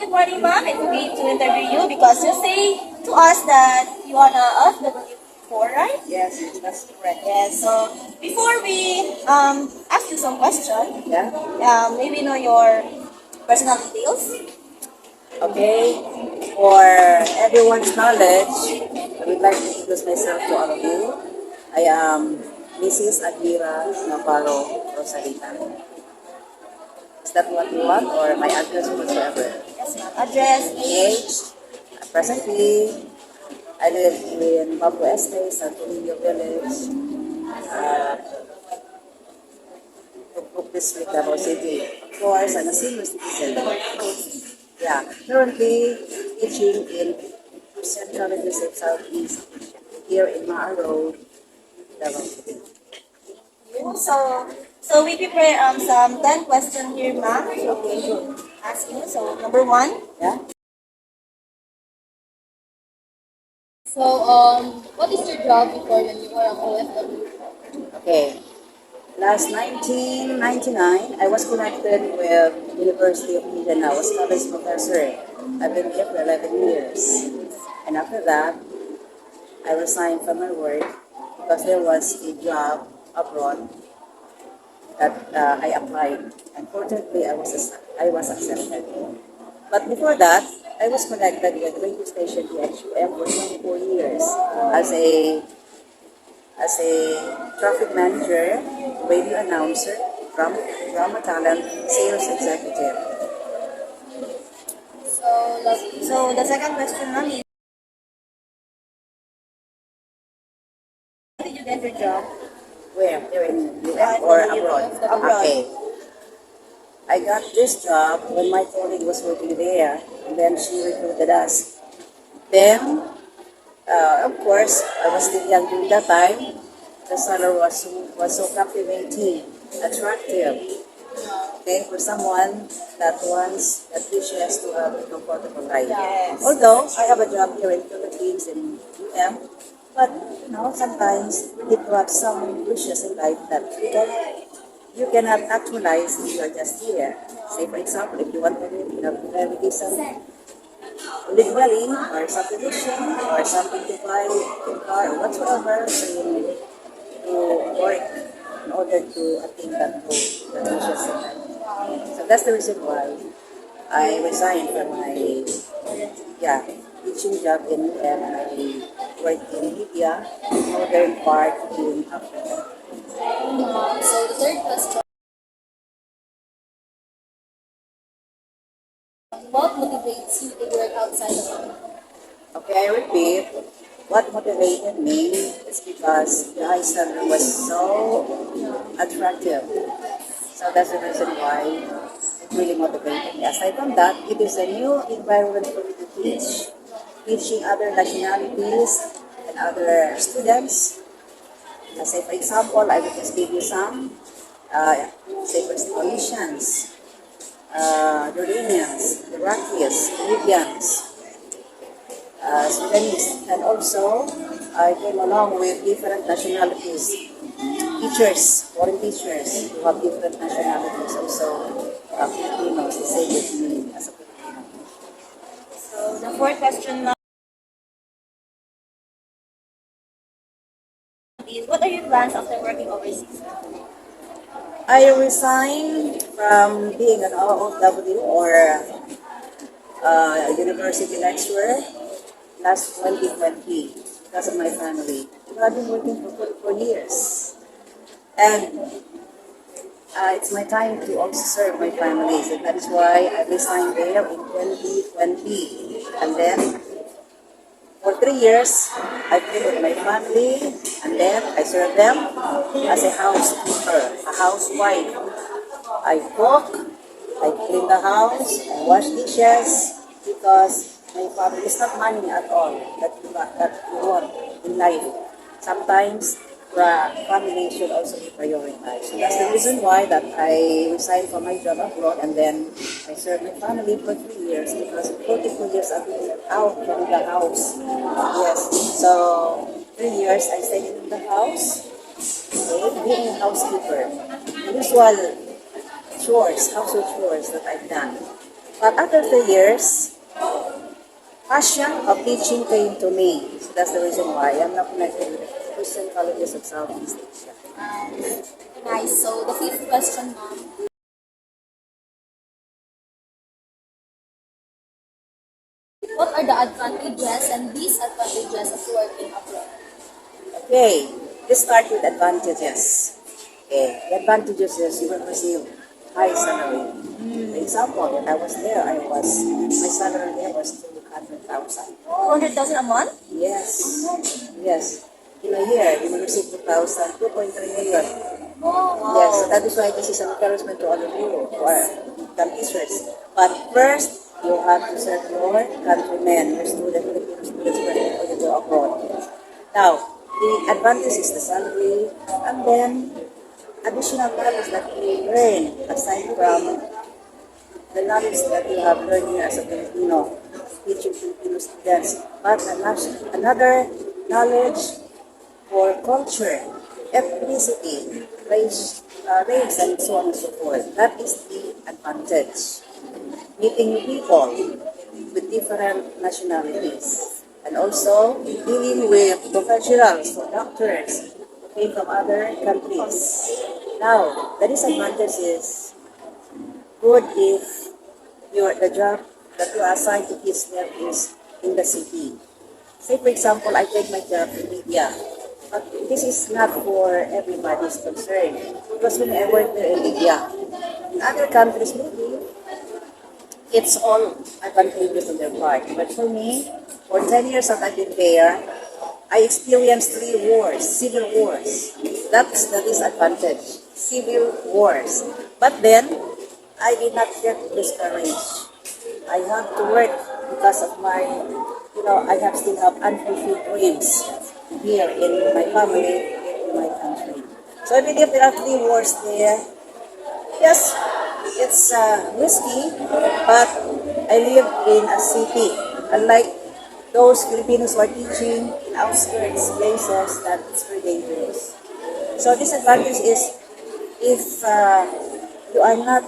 good morning, ma'am. It's okay to interview you because you say to us that you are a FW4, right? Yes, that's correct. Yes. So before we ask you some questions, Yeah. maybe know your personal details. Okay. For everyone's knowledge, I would like to introduce myself to all of you. I am Mrs. Adira Navarro Rosalita. Is that what you want, or my address whatsoever? Yes, ma'am. Address, age. Presently, I live in Papua Estate, Santo Niño Village, uh, Tukuk District, Davao City. Of course, I'm a senior citizen. Yeah, currently teaching in Central District Southeast here in Maa Road, Davao City. So we prepare some 10 questions here, ma'am. Okay, to ask you. So number one. Yeah. So what is your job before when you were an OFW? Okay. Last 1999, I was connected with University of Mindanao. I was college professor. I've been here for 11 years. And after that, I resigned from my work because there was a job abroad that I applied. Unfortunately, I was accepted. But before that, I was connected with radio station DXUM for 24 years as a as a traffic manager, radio announcer, drama talent, sales executive. So the second question, ma'am, is how did you get your job? Where? Here in UM or abroad? Abroad. Okay. I got this job when my colleague was working there, and then she recruited us. Then, of course, I was still young during that time. The salary was so captivating, attractive. Okay, for someone that wants, that wishes to have a comfortable life. Yes. Although I have a job here in Philippines in UM, but sometimes it have some wishes in life that you cannot actualize if you are just here. Say for example, if you want to live in a very decent live dwelling or subdivision or something to buy a car or whatsoever, so you need to work in order to attain that goal, that wishes in life. So that's the reason why I resigned from my teaching job in UM, and I worked in Libya, northern part in Africa. So the third question, what motivates you to work outside of home? Okay, I repeat, what motivated me is because the high salary was so attractive. So that's the reason why it really motivated me. Aside from that, it is a new environment for me to teach. Teaching other nationalities and other students. Say for example, I will just give you some, say for example, Malaysians, Jordanians, Iraqis, Libyans, Sudanese, and also I came along with different nationalities, teachers, foreign teachers who have different nationalities, also Filipinos, the same with me as a Filipino. So the fourth question now is, what are your plans after working overseas? I resigned from being an OFW or university lecturer last 2020 because of my family. I've been working for 44 years. And it's my time to also serve my families, and that is why I resigned there in 2020. And then for 3 years, I've been with my family, and then I serve them as a housekeeper, a housewife. I cook, I clean the house, I wash dishes, because my family is not money at all that you want in life. Sometimes family should also be prioritized. So that's the reason why that I resigned from my job abroad, and then I served my family for 3 years, because 44 years I've been out from the house. Yes. So 3 years I stayed in the house, okay, being a housekeeper. Usual chores, household chores that I've done. But after 3 years, passion of teaching came to me. So that's the reason why I'm now connected with the Christian colleges of Southeast Asia. Nice. So the fifth question, ma'am. What are the advantages and disadvantages of working abroad? Okay, let's start with advantages. Okay, the advantages is you will receive high salary. For example, when I was there, my salary there was 200,000. 200,000 a month? Yes, yes. In a year, you will receive 2,000, 2.3 million. Yes, so Wow. that is why this is an encouragement to all of you who are income teachers. But first, you have to serve your countrymen, your students, Filipino students, before you go abroad. Now, the advantage is the salary, and then additional knowledge that you learn aside from the knowledge that you have learned here as a Filipino, teaching Filipino students, but another knowledge for culture, ethnicity, race, and so on and so forth. That is the advantage. Meeting new people with different nationalities, and also dealing with professionals or doctors who came from other countries. Now, the disadvantage is good if the job that you are assigned to teach them is in the city. Say, for example, I take my job in India. But this is not for everybody's concern. Because when I work there in India, in other countries, maybe it's all advantageous on their part. But for me, for 10 years that I've been there, I experienced 3 wars, civil wars. That's the disadvantage, civil wars. But then, I did not get discouraged. I have to work because of I still have unfulfilled dreams here in my family, in my country. So even if there are 3 wars there, yes, it's risky, but I live in a city. Unlike those Filipinos who are teaching in outskirts places, that it's very dangerous. So disadvantage is if you are not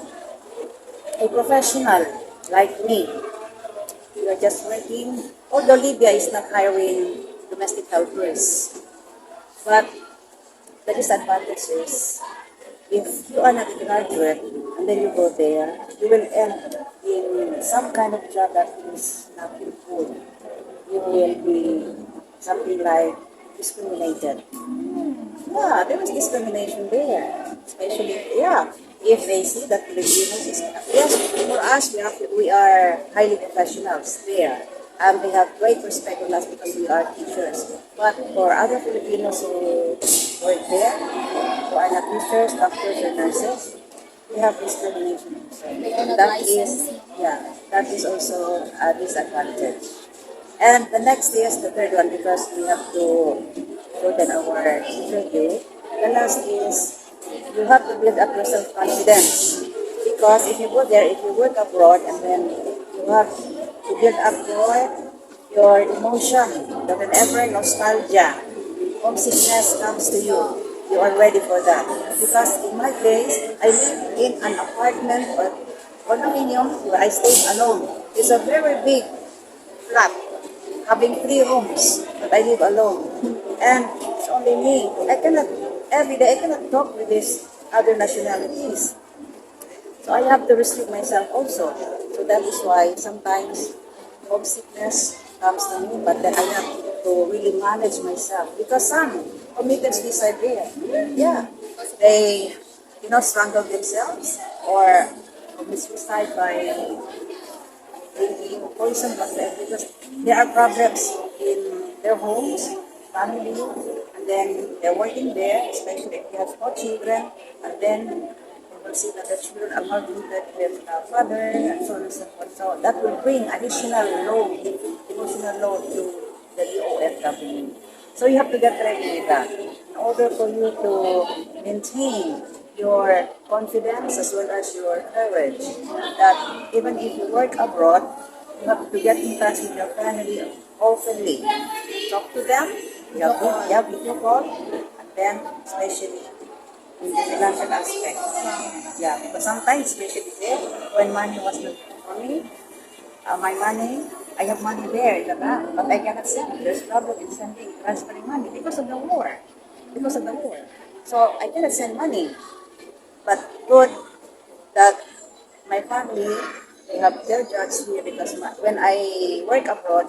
a professional like me, you are just working. Although Libya is not hiring domestic helpers, but the disadvantage is if you are not a graduate and then you go there, you will end in some kind of job that is not good. You will be something like discriminated. Yeah, there was discrimination there. Especially, yeah, if they see that Filipinos is, yes, for us, we are highly professionals there. And they have great respect for us because we are teachers. But for other Filipinos who work there, who are not teachers, doctors, or nurses, we have discrimination also. They are And not that licensed. is, yeah, that is also a disadvantage. And the next is the third one because we have to shorten our interview. The last is you have to build up your self-confidence. Because if you go there, if you work abroad, and then you have to build up your emotion, that whenever nostalgia, homesickness comes to you, you are ready for that. Because in my case, I live in an apartment or condominium where I stay alone. It's a very big flat, having 3 rooms, but I live alone. And it's only me. Every day, I cannot talk with these other nationalities. So I have to restrict myself also. So that is why sometimes homesickness comes to me, but then I have to really manage myself. Because some committed suicide there. Yeah. They, strangle themselves or commit suicide by drinking poison whatsoever because there are problems in their homes, family, and then they're working there, especially if they have small children, and then they will see that the children are maltreated with the father and so on and so forth. So that will bring additional load, emotional load to the DOFW. So you have to get ready with that in order for you to maintain your confidence as well as your courage that even if you work abroad, you have to get in touch with your family openly. Talk to them, you have video call, and then especially in the financial aspect. Yeah, because sometimes, especially there, when money was not For me, my money, I have money there in the bank, but I cannot send. There's problem in sending, transferring money because of the war. Because of the war. So I cannot send money. But good that my family, they have their jobs here because when I work abroad,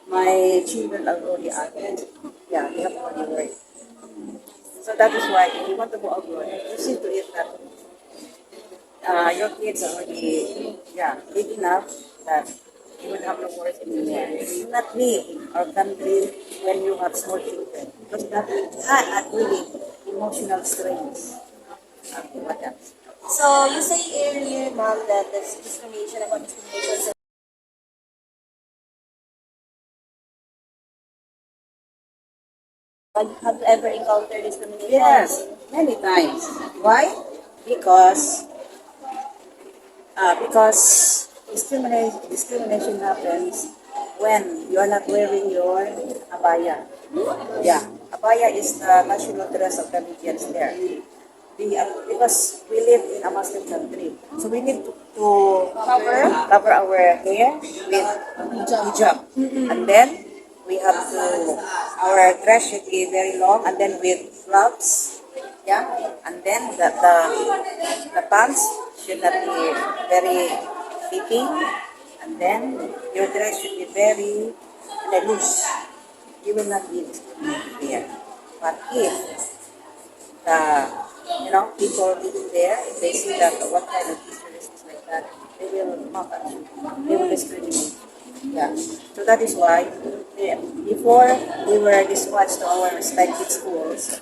my children are already adult. Yeah, they have already work. So that is why if you want to go abroad, you see to it that your kids are already, yeah, big enough that you will have no worries anymore. You do not need our country when you have small children because that will add really emotional strains. What else? So you say earlier, ma'am, that there's discrimination about discrimination. So have you ever encountered discrimination? Yes, many times. Why? Because because discrimination happens when you are not wearing your abaya. Yeah, abaya is the national dress of the Indians there. Because we live in a Muslim country, so we need to cover our hair with hijab, and then we have to our dress should be very long, and then with gloves, yeah, and then the pants should not be very fitting, and then your dress should be very loose. You will not be discriminated there. But if the people living there, if they see that what kind of teacher is like that, they will mock at you. They will discriminate. Yeah. So that is why before we were dispatched to our respective schools,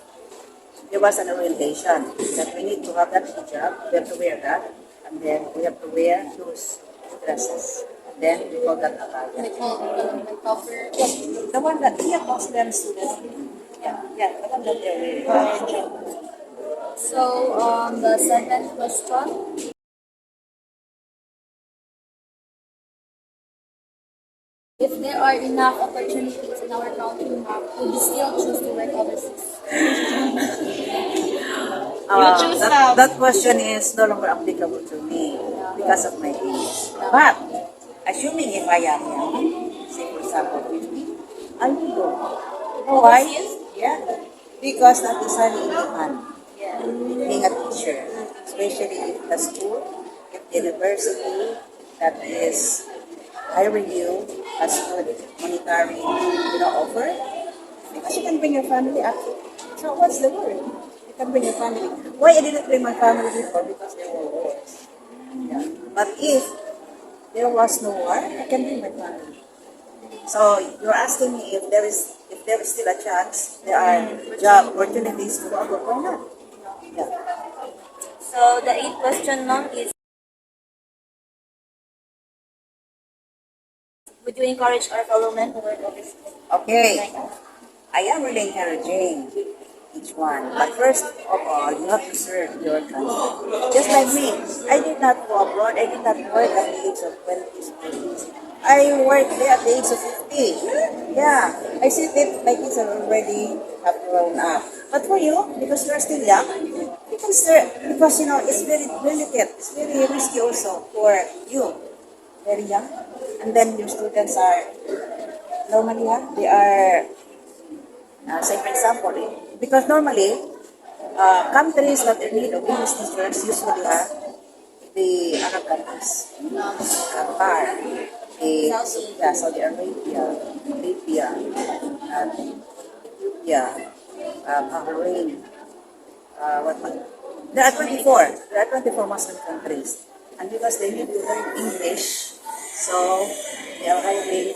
there was an orientation that we need to have that hijab, we have to wear that, and then we have to wear those dresses. And then we call that abaya. They call it cover. Yes, the one that Muslim students. Yeah, the one that they're wearing. So the second question. If there are enough opportunities in our country now, would you still choose to work overseas? That question is no longer applicable to me because of my age. But assuming if I am young, say for example 50, I will go. You know why? Yeah, because that is highly in demand. Being a teacher, especially if the school, if the university that is hiring you has good monetary offer, because you can bring your family up. So what's the word? You can bring your family. Why I didn't bring my family before? Because there were wars. Yeah. But if there was no war, I can bring my family. So you're asking me if there is still a chance, there are job opportunities to go abroad. Why not? Yeah. So the eighth question, ma'am, is would you encourage our fellow men to work overseas? Okay. I am really encouraging each one. But first of all, you have to serve your country. Just like me, I did not go abroad. I did not work at the age of 20s, 30s. I worked there at the age of 50. Yeah. I see that my kids are already have grown up. But for you, because you're still young, you can serve. Because, it's very delicate. It's very risky also for you. Very young. And then your students are, normally, they are say for example, because normally countries that are in need of English teachers usually are the Arab countries, Qatar, Saudi Arabia, Libya, Ethiopia, Bahrain, what? There are 24. There are 24 Muslim countries, and because they need to learn English, so they are hiring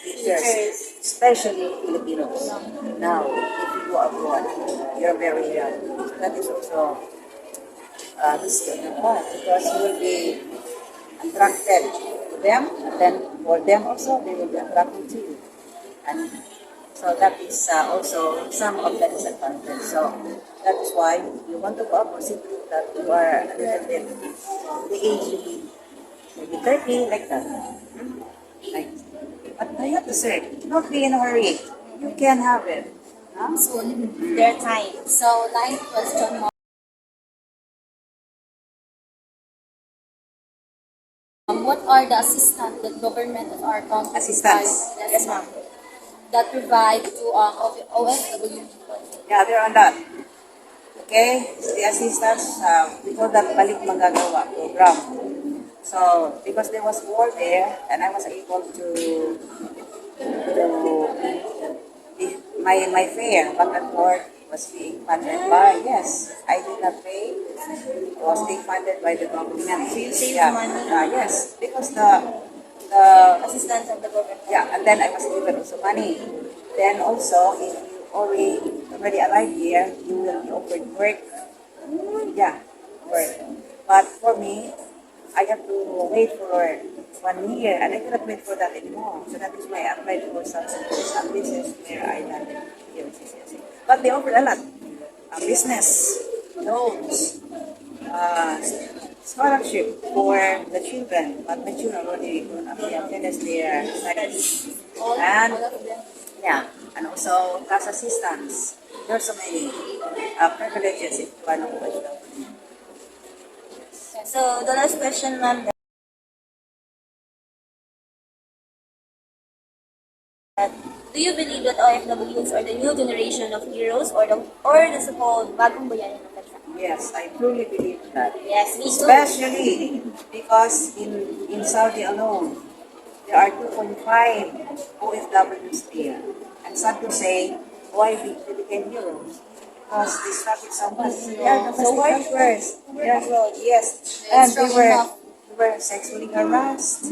teachers, especially Filipinos. Now, if you go abroad, you're very young. So that is also risky on your part because you will be attracted to them, and then for them also, they will be attracted to you. And so that is also some of the disadvantage. So that is why you want to go abroad, simply that you are a little bit the age you be, maybe 30, like that. Like, but you have to serve. Don't be in a hurry. You can have it. Huh? Soon, their time. So ninth question, What are the assistance that government of our country Assistance. provides? Yes, ma'am. That provide to OFW people. Yeah, there are that. Okay, the assistance, we call that Balik Manggagawa program. So, because there was war there, and I was able to my fare back and forth was being funded by, yes, I did not pay, it was being funded by the government. So you save Yeah, money, yes, because the assistance of the government. yeah, and then I was given also money. Then also, if you already arrived here, you will be offered work. Yeah, work. But for me, I have to wait for 1 year, and I cannot wait for that anymore. So that is why I applied for some business where I landed here in CCSC. But they offered a lot. Business, loans, uh, scholarship for the children. But my children already grown up. They have finished their studies. And All of them. yeah, and also class assistance. There are so many privileges if you are not with them. So the last question, ma'am, that do you believe that OFWs are the new generation of heroes or the so-called bagong bayani ng bansa? Yes, I truly believe that. Yes, me too. Especially because in Saudi alone, there are 2.5 OFWs there. And sad to say, why they became heroes? Because they started so much. They are So domestic hard helpers. Yes. And strong they enough. were sexually harassed,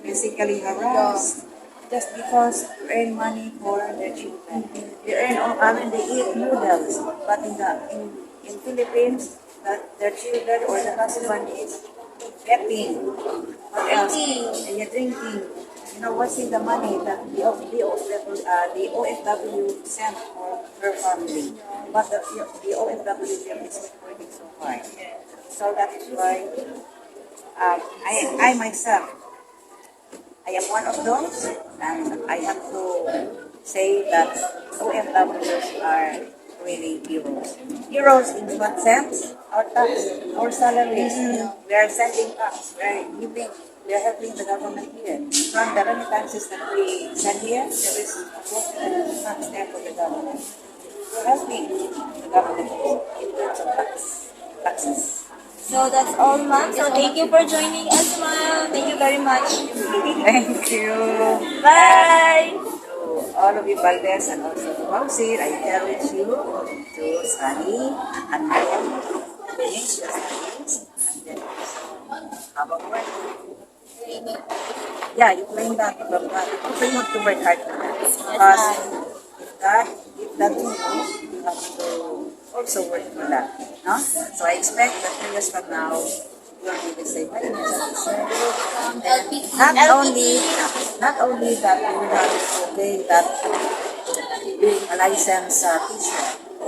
physically harassed, just because to earn money for their children. They earn, they eat noodles, but in Philippines, that their children or the husband is betting. What else? Drinking. And you're drinking. You know, what's in the money that the OFW sent for her family. But the OFW is not working so hard. So that is why I myself, I am one of those, and I have to say that OFWs are really heroes. Heroes in what sense? Our tax, our salaries. We are sending tax. We are giving. We are helping the government here. From the remittances that we send here, there is a portion that is tax there for the government. We are helping the government in terms of taxes. So that's all, ma'am. So thank you for joining us, ma'am. Thank you very much. Thank you. Bye. To all of you Valdez and also to Bauxit, I encourage you to study and finish your studies and then also have a work. Yeah, you claim that from God. Also, you have to work hard for that. Because if that you know, you have to also work for that. No? So I expect that 2 years from now, you will be the same. Not only that you will have to gain that being a licensed teacher,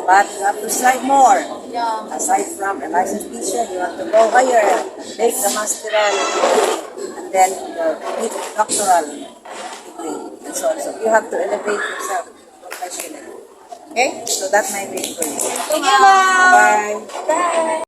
but you have to strive more. Yeah. Aside from a licensed teacher, you have to go higher, take the masteral degree, and then the doctoral degree, and so on. So you have to elevate yourself professionally. Okay? So that might be for you. Thank you, ma'am. Bye. Bye.